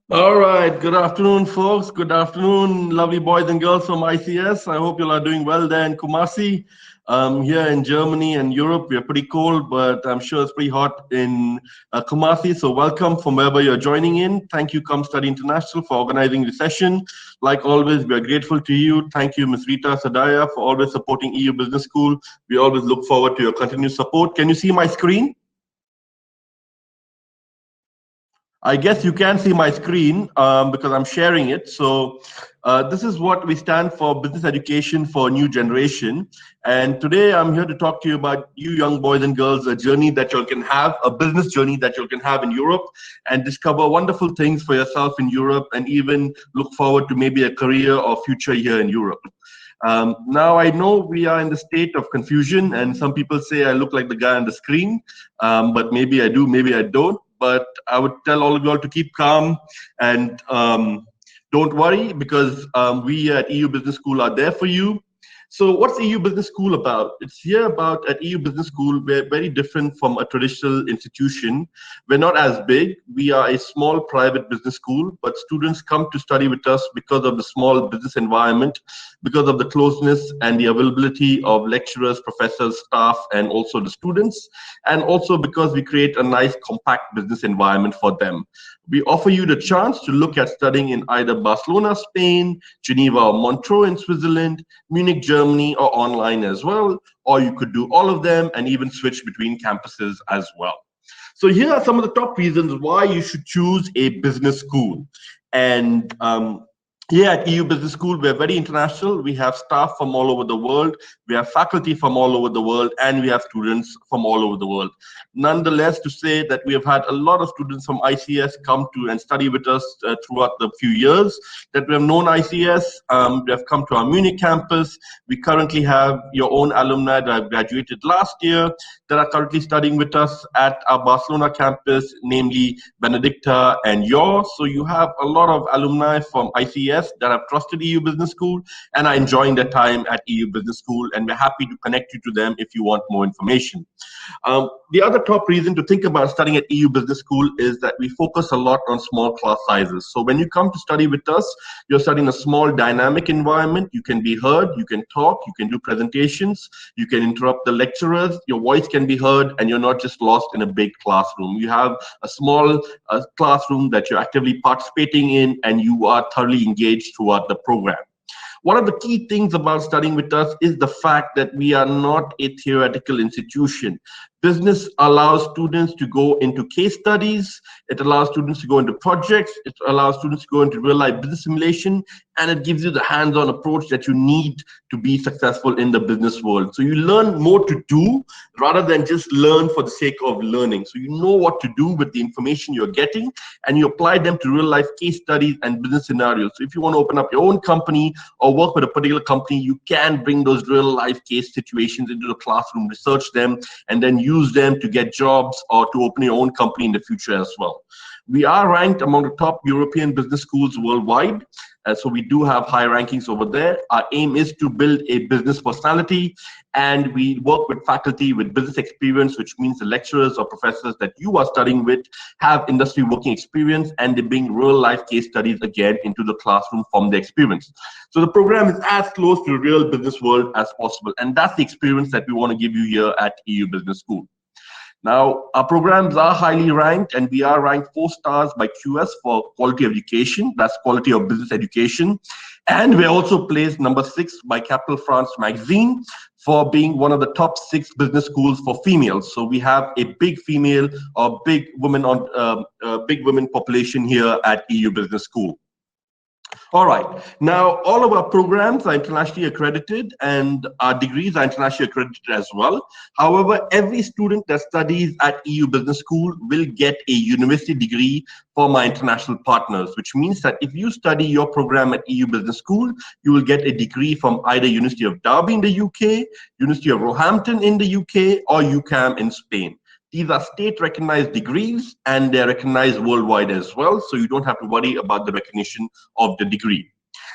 All right. Good afternoon, folks. Good afternoon, lovely boys and girls from ICS. I hope you all are doing well there in Kumasi. Here in Germany and Europe, we are pretty cold, but I'm sure it's pretty hot in Kumasi. So welcome from wherever you're joining in. Thank you, Come Study International, for organizing the session. Like always, we are grateful to you. Thank you, Ms. Rita Sadaya, for always supporting EU Business School. We always look forward to your continued support. Can you see my screen? I guess you can see my screen because I'm sharing it. So this is what we stand for, Business Education for a New Generation. And today I'm here to talk to you about you young boys and girls, a journey that you can have, a business journey that you can have in Europe and discover wonderful things for yourself in Europe and even look forward to maybe a career or future here in Europe. Now I know we are in the state of confusion, and some people say I look like the guy on the screen, but maybe I do, maybe I don't. But I would tell all of you all to keep calm and don't worry because we at EU Business School are there for you. So what's EU Business School about? It's here about at EU Business School, we're very different from a traditional institution. We're not as big. We are a small private business school, but students come to study with us because of the small business environment, because of the closeness and the availability of lecturers, professors, staff, and also the students, and also because we create a nice compact business environment for them. We offer you the chance to look at studying in either Barcelona, Spain, Geneva or Montreux in Switzerland, Munich, Germany, or online as well. Or you could do all of them and even switch between campuses as well. So here are some of the top reasons why you should choose a business school. And here at EU Business School, we're very international. We have staff from all over the world, we have faculty from all over the world, and we have students from all over the world. Nonetheless, to say that we have had a lot of students from ICS come to and study with us throughout the few years that we have known ICS. They have come to our Munich campus. We currently have your own alumni that have graduated last year that are currently studying with us at our Barcelona campus, namely Benedicta and Yor. So you have a lot of alumni from ICS that have trusted EU Business School and are enjoying their time at EU Business School, and we're happy to connect you to them if you want more information. The other top reason to think about studying at EU Business School is that we focus a lot on small class sizes. So when you come to study with us, you're studying a small dynamic environment. You can be heard, you can talk, you can do presentations, you can interrupt the lecturers, your voice can be heard, and you're not just lost in a big classroom. You have a small classroom that you're actively participating in, and you are thoroughly engaged throughout the program. One of the key things about studying with us is the fact that we are not a theoretical institution. Business allows students to go into case studies, it allows students to go into projects, it allows students to go into real life business simulation, and it gives you the hands-on approach that you need to be successful in the business world. So you learn more to do rather than just learn for the sake of learning. So you know what to do with the information you're getting, and you apply them to real life case studies and business scenarios. So if you want to open up your own company or work with a particular company, you can bring those real life case situations into the classroom, research them, and then use them to get jobs or to open your own company in the future as well. We are ranked among the top European business schools worldwide. So we do have high rankings over there. Our aim is to build a business personality, and we work with faculty with business experience, which means the lecturers or professors that you are studying with have industry working experience, and they bring real life case studies again into the classroom from the experience. So the program is as close to the real business world as possible, and that's the experience that we want to give you here at EU Business School. Now, our programs are highly ranked, and we are ranked 4 stars by QS for quality of education, that's quality of business education. And we're also placed number 6 by Capital France magazine for being one of the top 6 business schools for females. So we have a big female or big women population here at EU Business School. All right. Now, all of our programs are internationally accredited and our degrees are internationally accredited as well. However, every student that studies at EU Business School will get a university degree from our international partners, which means that if you study your program at EU Business School, you will get a degree from either University of Derby in the UK, University of Roehampton in the UK, or UCAM in Spain. These are state-recognized degrees, and they're recognized worldwide as well, so you don't have to worry about the recognition of the degree.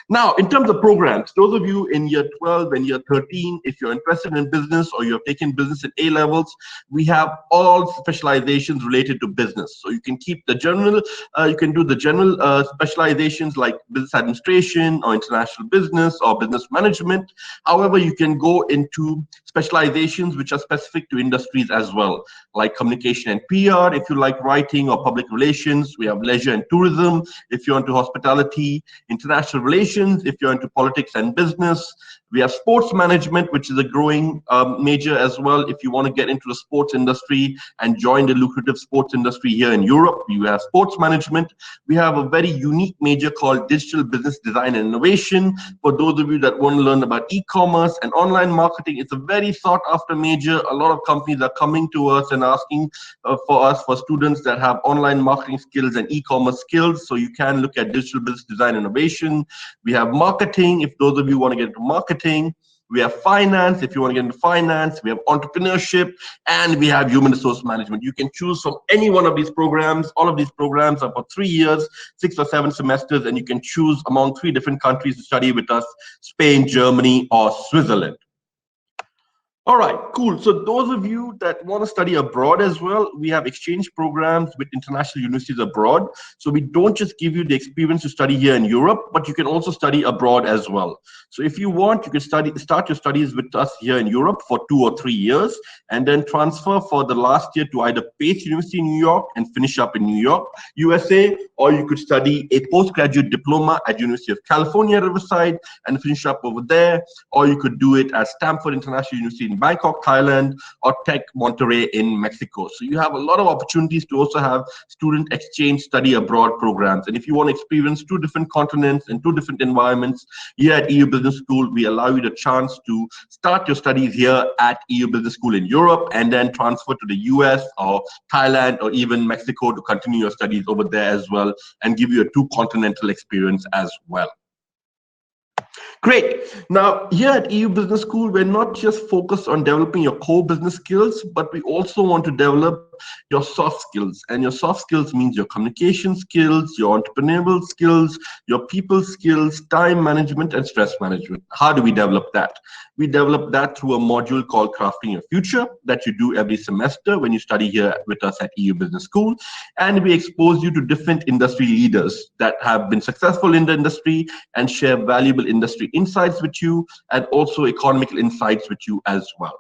Now, in terms of programs, those of you in year 12 and year 13, if you're interested in business or you're taking business at A levels, we have all specializations related to business. So you can keep the general, you can do the general specializations like business administration or international business or business management. However, you can go into specializations which are specific to industries as well, like communication and PR. If you like writing or public relations, we have leisure and tourism. If you're into hospitality, international relations, if you're into politics and business. We have sports management, which is a growing major as well. If you want to get into the sports industry and join the lucrative sports industry here in Europe, you have sports management. We have a very unique major called digital business design and innovation. For those of you that want to learn about e-commerce and online marketing, it's a very sought after major. A lot of companies are coming to us and asking for students that have online marketing skills and e-commerce skills. So you can look at digital business design innovation. We have marketing, if those of you want to get into marketing. We have finance, if you want to get into finance. We have entrepreneurship, and we have human resource management. You can choose from any one of these programs. All of these programs are for 3 years, 6 or 7 semesters, and you can choose among 3 different countries to study with us: Spain, Germany, or Switzerland. All right, cool. So those of you that want to study abroad as well, we have exchange programs with international universities abroad. So we don't just give you the experience to study here in Europe, but you can also study abroad as well. So if you want, you can start your studies with us here in Europe for 2 or 3 years, and then transfer for the last year to either Pace University in New York and finish up in New York, USA, or you could study a postgraduate diploma at University of California, Riverside, and finish up over there, or you could do it at Stanford International University in Bangkok, Thailand, or Tech Monterrey in Mexico. So you have a lot of opportunities to also have student exchange study abroad programs. And if you want to experience 2 different continents and 2 different environments, here at EU Business School, we allow you the chance to start your studies here at EU Business School in Europe and then transfer to the US or Thailand or even Mexico to continue your studies over there as well and give you a 2 continental experience as well. Great. Now, here at EU Business School, we're not just focused on developing your core business skills, but we also want to develop your soft skills. And your soft skills means your communication skills, your entrepreneurial skills, your people skills, time management, and stress management. How do we develop that? We develop that through a module called Crafting Your Future that you do every semester when you study here with us at EU Business School. And we expose you to different industry leaders that have been successful in the industry and share valuable industry insights with you and also economical insights with you as well.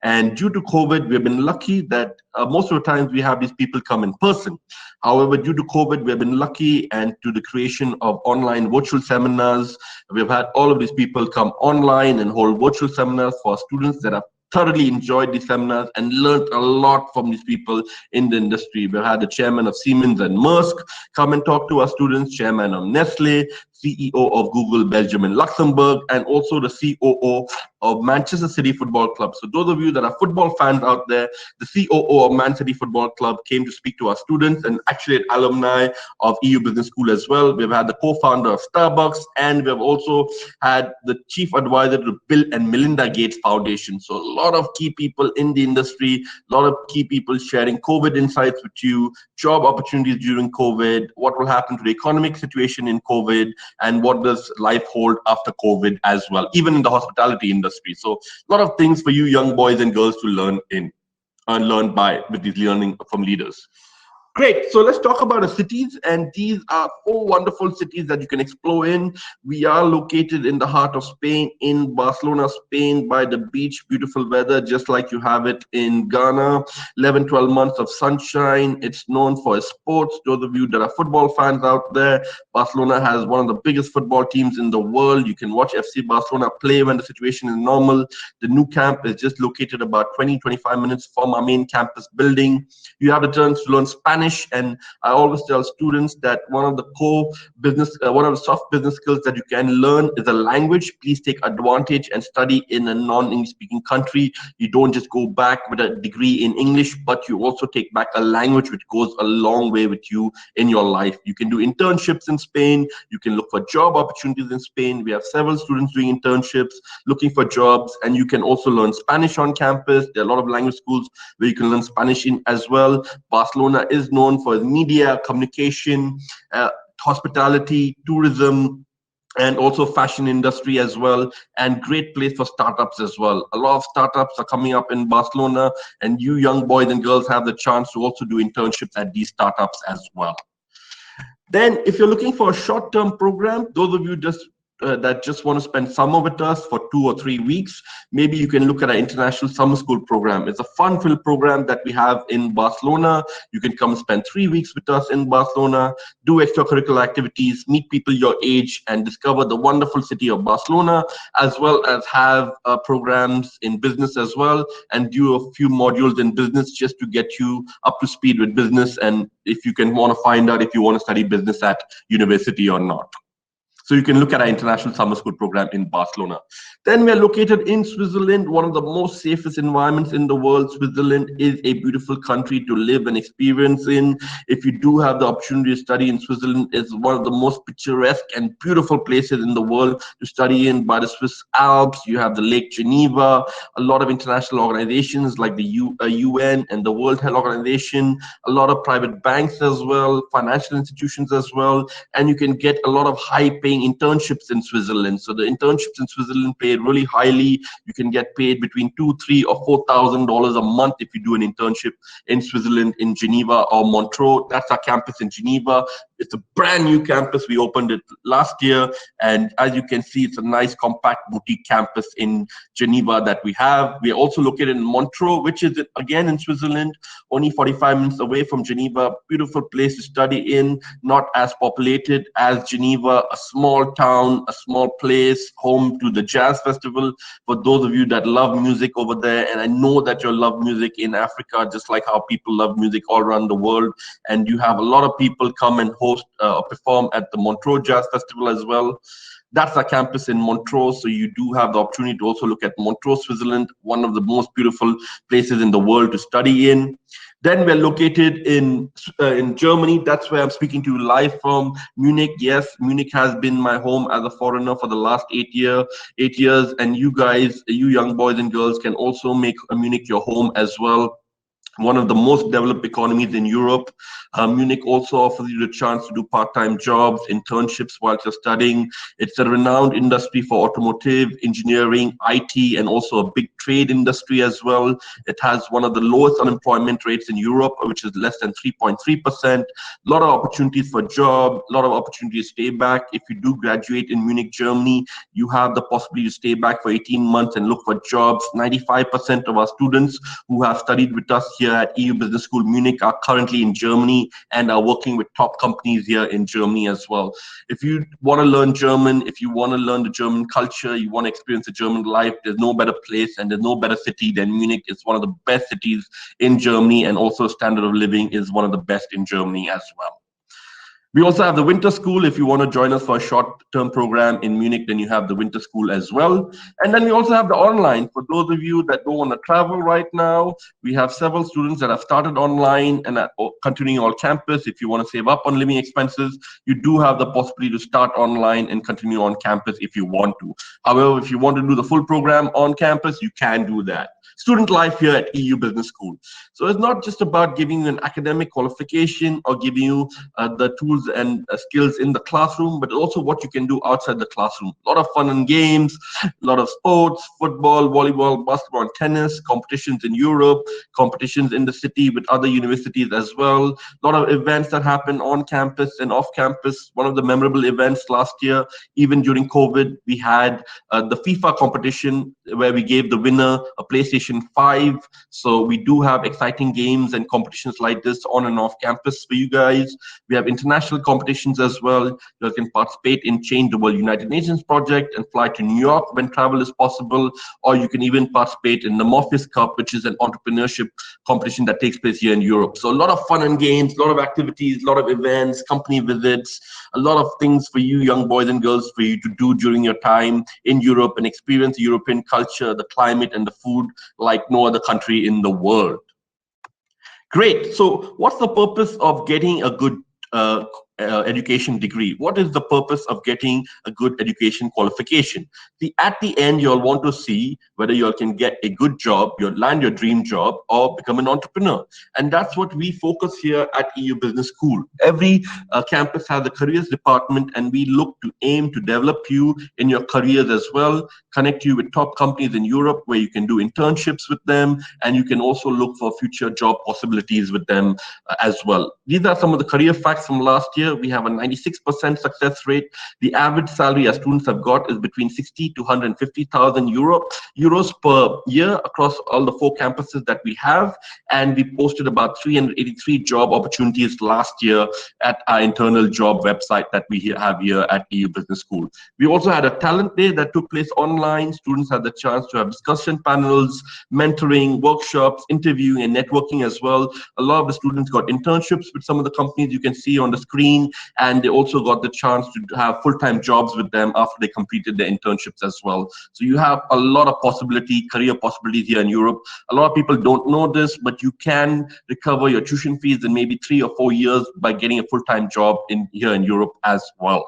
And due to COVID, we've been lucky that most of the times we have these people come in person. However, due to COVID, we've been lucky, and to the creation of online virtual seminars, we've had all of these people come online and hold virtual seminars for students that have thoroughly enjoyed these seminars and learned a lot from these people in the industry. We've had the chairman of Siemens and Maersk come and talk to our students, chairman of Nestle, CEO of Google Belgium and Luxembourg, and also the COO of Manchester City Football Club. So those of you that are football fans out there, the COO of Man City Football Club came to speak to our students, and actually an alumni of EU Business School as well. We've had the co-founder of Starbucks, and we've also had the chief advisor to Bill and Melinda Gates Foundation. So a lot of key people in the industry, a lot of key people sharing COVID insights with you, job opportunities during COVID, what will happen to the economic situation in COVID, and what does life hold after COVID as well, even in the hospitality industry. So a lot of things for you young boys and girls to learn in and learn by with these learning from leaders. Great. So let's talk about the cities, and these are 4 wonderful cities that you can explore in. We are located in the heart of Spain, in Barcelona, Spain, by the beach, beautiful weather, just like you have it in Ghana. 11, 12 months of sunshine. It's known for its sports. Those of you that are football fans out there, Barcelona has one of the biggest football teams in the world. You can watch FC Barcelona play when the situation is normal. The new camp is just located about 20, 25 minutes from our main campus building. You have the chance to learn Spanish. And I always tell students that one of the soft business skills that you can learn is a language. Please take advantage and study in a non-English speaking country. You don't just go back with a degree in English, but you also take back a language, which goes a long way with you in your life. You can do internships in Spain. You can look for job opportunities in Spain. We have several students doing internships, looking for jobs, and you can also learn Spanish on campus. There are a lot of language schools where you can learn Spanish in as well. Barcelona is known for media, communication, hospitality, tourism, and also fashion industry as well, and great place for startups as well. A lot of startups are coming up in Barcelona, and you young boys and girls have the chance to also do internships at these startups as well. Then, if you're looking for a short-term program, those of you that just want to spend summer with us for 2 or 3 weeks, maybe you can look at our international summer school program. It's a fun-filled program that we have in Barcelona. You can come spend 3 weeks with us in Barcelona, do extracurricular activities, meet people your age, and discover the wonderful city of Barcelona, as well as have programs in business as well, and do a few modules in business just to get you up to speed with business, and if you can want to find out if you want to study business at university or not. So you can look at our international summer school program in Barcelona. Then we are located in Switzerland, one of the most safest environments in the world. Switzerland is a beautiful country to live and experience in. If you do have the opportunity to study in Switzerland, it's one of the most picturesque and beautiful places in the world to study in. By the Swiss Alps, you have the Lake Geneva, a lot of international organizations like the UN and the World Health Organization, a lot of private banks as well, financial institutions as well, and you can get a lot of high-paying internships in Switzerland. So the internships in Switzerland pay really highly. You can get paid between $2,000, $3,000, or $4,000 a month if you do an internship in Switzerland, in Geneva or Montreux. That's our campus in Geneva. It's a brand new campus. We opened it last year, and as you can see, it's a nice compact boutique campus in Geneva that we have. We are also located in Montreux, which is again in Switzerland, only 45 minutes away from Geneva. Beautiful place to study in, not as populated as Geneva, a small town, a small place, home to the Jazz Festival. For those of you that love music over there, and I know that you love music in Africa, just like how people love music all around the world, and you have a lot of people come and host or perform at the Montreux Jazz Festival as well. That's our campus in Montreux, so you do have the opportunity to also look at Montreux, Switzerland, one of the most beautiful places in the world to study in. Then we're located in Germany. That's where I'm speaking to you live from. Munich. Yes, Munich has been my home as a foreigner for the last 8 years, and you guys, you young boys and girls, can also make Munich your home as well. One of the most developed economies in Europe. Munich also offers you the chance to do part-time jobs, internships while you're studying. It's a renowned industry for automotive, engineering, IT, and also a big trade industry as well. It has one of the lowest unemployment rates in Europe, which is less than 3.3%. A lot of opportunities for job, a lot of opportunities to stay back. If you do graduate in Munich, Germany, you have the possibility to stay back for 18 months and look for jobs. 95% of our students who have studied with us here at EU Business School Munich are currently in Germany and are working with top companies here in Germany as well. If you want to learn German, if you want to learn the German culture, you want to experience the German life, there's no better place and there's no better city than Munich. It's one of the best cities in Germany, and also standard of living is one of the best in Germany as well. We also have the winter school. If you want to join us for a short-term program in Munich, then you have the winter school as well. And then we also have the online. For those of you that don't want to travel right now, we have several students that have started online and are continuing on campus. If you want to save up on living expenses, you do have the possibility to start online and continue on campus if you want to. However, if you want to do the full program on campus, you can do that. Student life here at EU Business School. So it's not just about giving you an academic qualification or giving you the tools and skills in the classroom, but also what you can do outside the classroom. A lot of fun and games, a lot of sports, football, volleyball, basketball, and tennis, competitions in Europe, competitions in the city with other universities as well. A lot of events that happen on campus and off campus. One of the memorable events last year, even during COVID, we had the FIFA competition where we gave the winner a PlayStation 5. So we do have exciting games and competitions like this on and off campus for you guys. We have international competitions as well. You can participate in Change the World United Nations project and fly to New York when travel is possible, or you can even participate in the Morpheus Cup, which is an entrepreneurship competition that takes place here in Europe. So a lot of fun and games, a lot of activities, a lot of events, company visits, a lot of things for you young boys and girls for you to do during your time in Europe and experience the European culture, the climate, and the food like no other country in the world. Great. So what's the purpose of getting a good education degree. What is the purpose of getting a good education qualification? See, at the end, you'll want to see whether you can get a good job, you'll land your dream job, or become an entrepreneur. And that's what we focus here at EU Business School. Every campus has a careers department, and we look to aim to develop you in your careers as well, connect you with top companies in Europe where you can do internships with them, and you can also look for future job possibilities with them as well. These are some of the career facts from last year. We have a 96% success rate. The average salary our students have got is between 60 to 150,000 euros per year across all the 4 campuses that we have. And we posted about 383 job opportunities last year at our internal job website that we have here at EU Business School. We also had a talent day that took place online. Students had the chance to have discussion panels, mentoring, workshops, interviewing, and networking as well. A lot of the students got internships with some of the companies you can see on the screen, and they also got the chance to have full-time jobs with them after they completed their internships as well. So you have a lot of career possibilities here in Europe. A lot of people don't know this, but you can recover your tuition fees in maybe 3 or 4 years by getting a full-time job here in Europe as well.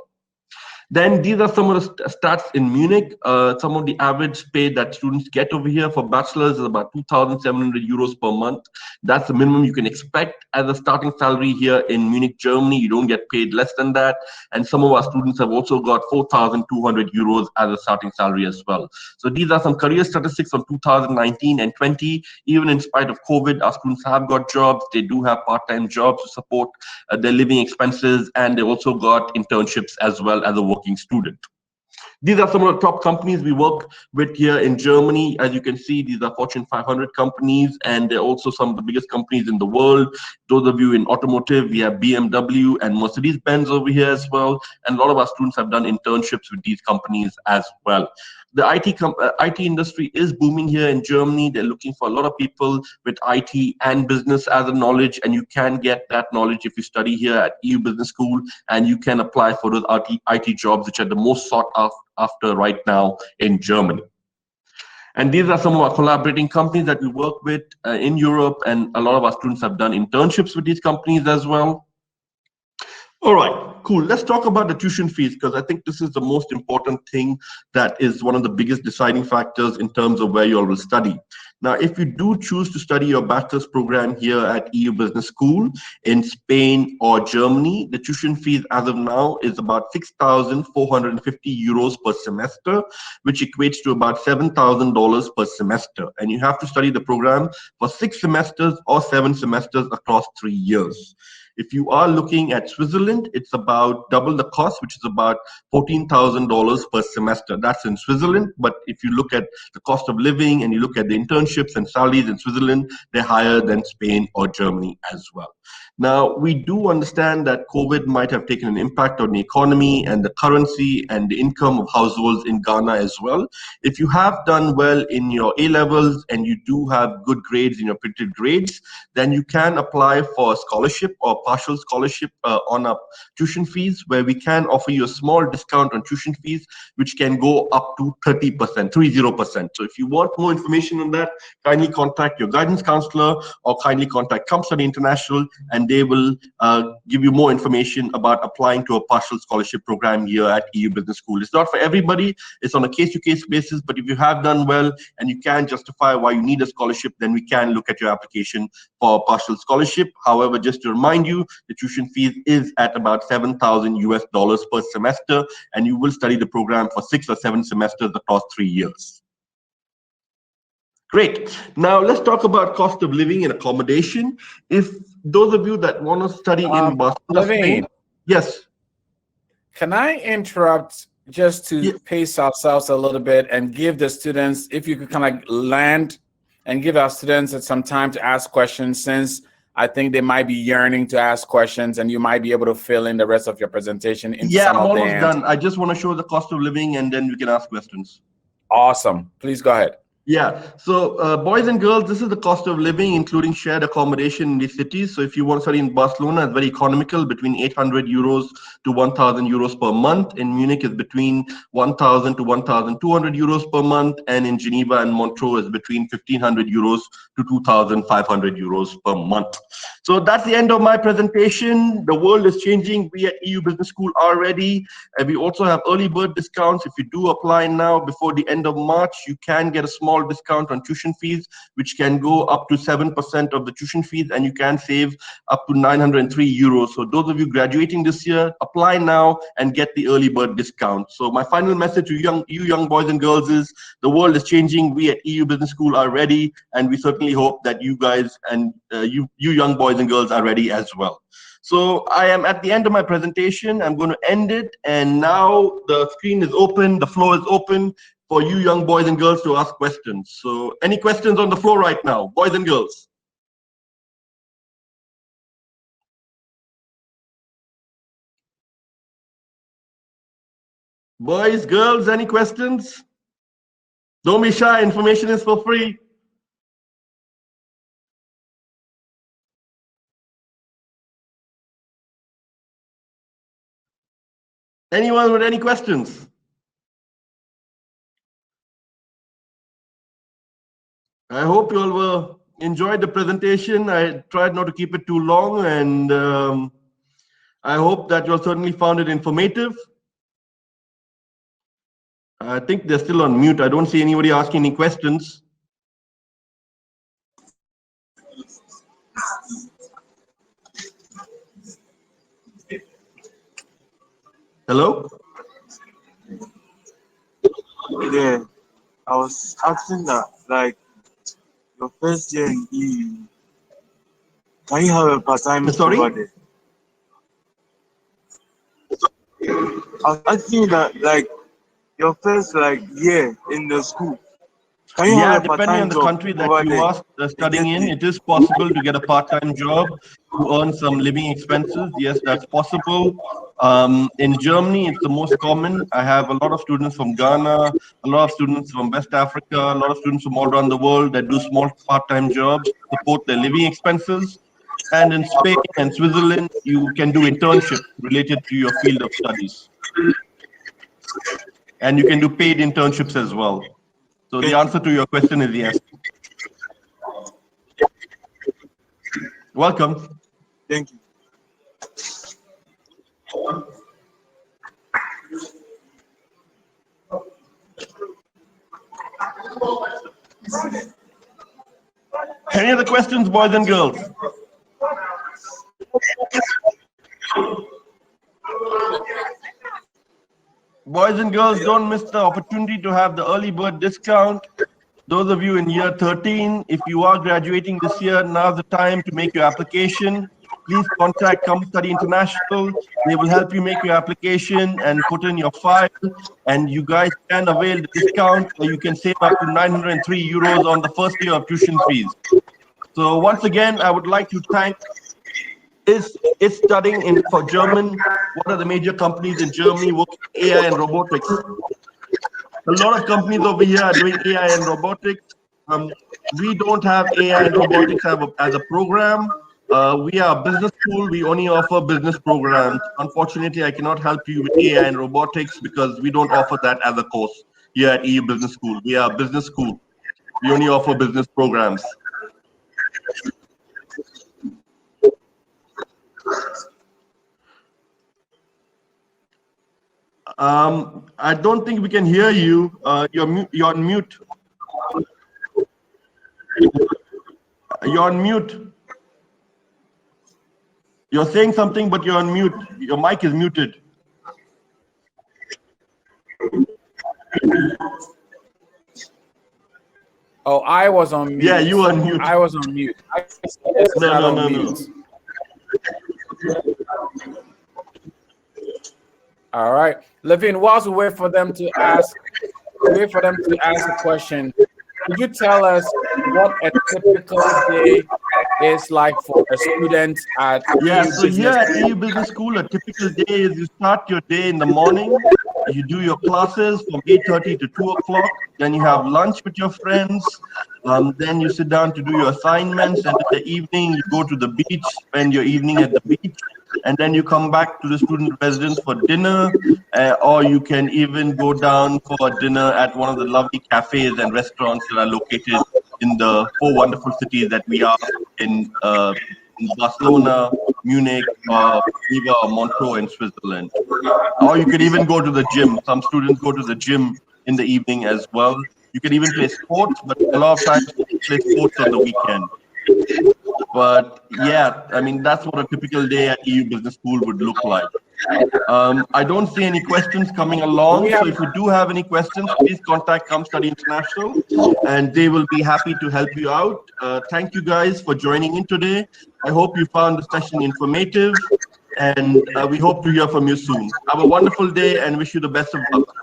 Then these are some of the stats in Munich. Some of the average pay that students get over here for bachelors is about 2,700 euros per month. That's the minimum you can expect as a starting salary here in Munich, Germany. You don't get paid less than that. And some of our students have also got 4,200 euros as a starting salary as well. So these are some career statistics from 2019 and 20. Even in spite of COVID, our students have got jobs. They do have part-time jobs to support their living expenses, and they also got internships as well as a working student. These are some of the top companies we work with here in Germany. As you can see, these are Fortune 500 companies, and they're also some of the biggest companies in the world. Those of you in automotive, we have BMW and Mercedes-Benz over here as well. And a lot of our students have done internships with these companies as well. The IT industry is booming here in Germany. They're looking for a lot of people with IT and business as a knowledge, and you can get that knowledge if you study here at EU Business School, and you can apply for those IT jobs, which are the most sought after right now in Germany. And these are some of our collaborating companies that we work with in Europe, and a lot of our students have done internships with these companies as well. All right, cool. Let's talk about the tuition fees, because I think this is the most important thing that is one of the biggest deciding factors in terms of where you all will study. Now, if you do choose to study your bachelor's program here at EU Business School in Spain or Germany, the tuition fees as of now is about 6,450 euros per semester, which equates to about $7,000 per semester. And you have to study the program for 6 semesters or 7 semesters across 3 years. If you are looking at Switzerland, it's about double the cost, which is about $14,000 per semester. That's in Switzerland. But if you look at the cost of living and you look at the internships and salaries in Switzerland, they're higher than Spain or Germany as well. Now, we do understand that COVID might have taken an impact on the economy and the currency and the income of households in Ghana as well. If you have done well in your A-levels and you do have good grades in your printed grades, then you can apply for a scholarship or partial scholarship on our tuition fees, where we can offer you a small discount on tuition fees, which can go up to 30%. So if you want more information on that, kindly contact your guidance counselor or kindly contact CompStudy International, and they will give you more information about applying to a partial scholarship program here at EU Business School. It's not for everybody. It's on a case-to-case basis, but if you have done well and you can justify why you need a scholarship, then we can look at your application for a partial scholarship. However, just to remind you, the tuition fees is at about $7,000 per semester, and you will study the program for 6 or 7 semesters across 3 years. Great. Now let's talk about cost of living and accommodation. If those of you that want to study in Barcelona, Spain, yes. Can I interrupt just to pace ourselves a little bit and give the students, if you could kind of land and give our students some time to ask questions, since I think they might be yearning to ask questions, and you might be able to fill in the rest of your presentation. I'm almost done. I just want to show the cost of living, and then we can ask questions. Awesome. Please go ahead. Yeah. So, boys and girls, this is the cost of living, including shared accommodation in the cities. So, if you want to study in Barcelona, it's very economical, between 800 euros to 1,000 euros per month. In Munich, it's between 1,000 to 1,200 euros per month. And in Geneva and Montreux, is between 1,500 euros to 2,500 euros per month. So, that's the end of my presentation. The world is changing. We at EU Business School are ready. And we also have early bird discounts. If you do apply now before the end of March, you can get a small discount on tuition fees, which can go up to 7% of the tuition fees, and you can save up to 903 euros. So those of you graduating this year, apply now and get the early bird discount. So my final message to you young boys and girls is the world is changing. We at EU Business School are ready, and we certainly hope that you guys and you young boys and girls are ready as well. So I am at the end of my presentation. I'm going to end it. And now the screen is open. The floor is open for you young boys and girls to ask questions. So any questions on the floor right now, boys and girls? Boys, girls, any questions? Don't be shy. Information is for free. Anyone with any questions? I hope you all will enjoyed the presentation. I tried not to keep it too long, and I hope that you all certainly found it informative. I think they're still on mute. I don't see anybody asking any questions. Hello? Yeah, I was asking that, like, your first year in EU, can you have a part-time Sorry? over there? I was asking that, like, your first year in the school, can you Yeah, have a depending part-time on the job country that over you there? are studying in, it is possible to get a part-time job to earn some living expenses. Yes, that's possible. In Germany, it's the most common. I have a lot of students from Ghana, a lot of students from West Africa, a lot of students from all around the world that do small part-time jobs to support their living expenses. And in Spain and Switzerland, you can do internships related to your field of studies. And you can do paid internships as well. So the answer to your question is yes. Welcome. Thank you. Any other questions, boys and girls? Boys and girls, don't miss the opportunity to have the early bird discount. Those of you in year 13, if you are graduating this year, now's the time to make your application. Please contact Come Study International. They will help you make your application and put in your file. And you guys can avail the discount, or you can save up to 903 euros on the first year of tuition fees. So once again, I would like to thank is studying for German. What are the major companies in Germany working AI and robotics? A lot of companies over here are doing AI and robotics. We don't have AI and robotics as a program. We are a business school. We only offer business programs. Unfortunately, I cannot help you with AI and robotics because we don't offer that as a course here at EU Business School. We are a business school. We only offer business programs. I don't think we can hear you. You're on mute. You're on mute. You're saying something, but you're on mute. Your mic is muted. Oh, I was on mute. Yeah, you were on mute. I was on mute. No. All right, Levine. Whilst we wait for them to ask a question, could you tell us what a typical day is like for a student at so here at EU Business School, a typical day is you start your day in the morning. You do your classes from 8:30 to 2 o'clock. Then you have lunch with your friends. Then you sit down to do your assignments. And in the evening, you go to the beach, spend your evening at the beach. And then you come back to the student residence for dinner, or you can even go down for dinner at one of the lovely cafes and restaurants that are located in the 4 wonderful cities that we are in Barcelona, Munich, Geneva, or Montreux in Switzerland. Or you could even go to the gym. Some students go to the gym in the evening as well. You can even play sports, but a lot of times you play sports on the weekend. But yeah, I mean, that's what a typical day at EU Business School would look like. I don't see any questions coming along. So if you do have any questions, please contact Come Study International and they will be happy to help you out. Thank you guys for joining in today. I hope you found the session informative and we hope to hear from you soon. Have a wonderful day and wish you the best of luck.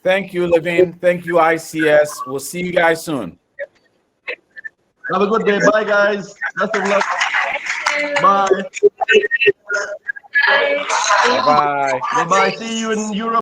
Thank you, Levine. Thank you, ICS. We'll see you guys soon. Have a good day. Bye, guys. Best of luck. Bye. Bye. Bye-bye. See you in Europe.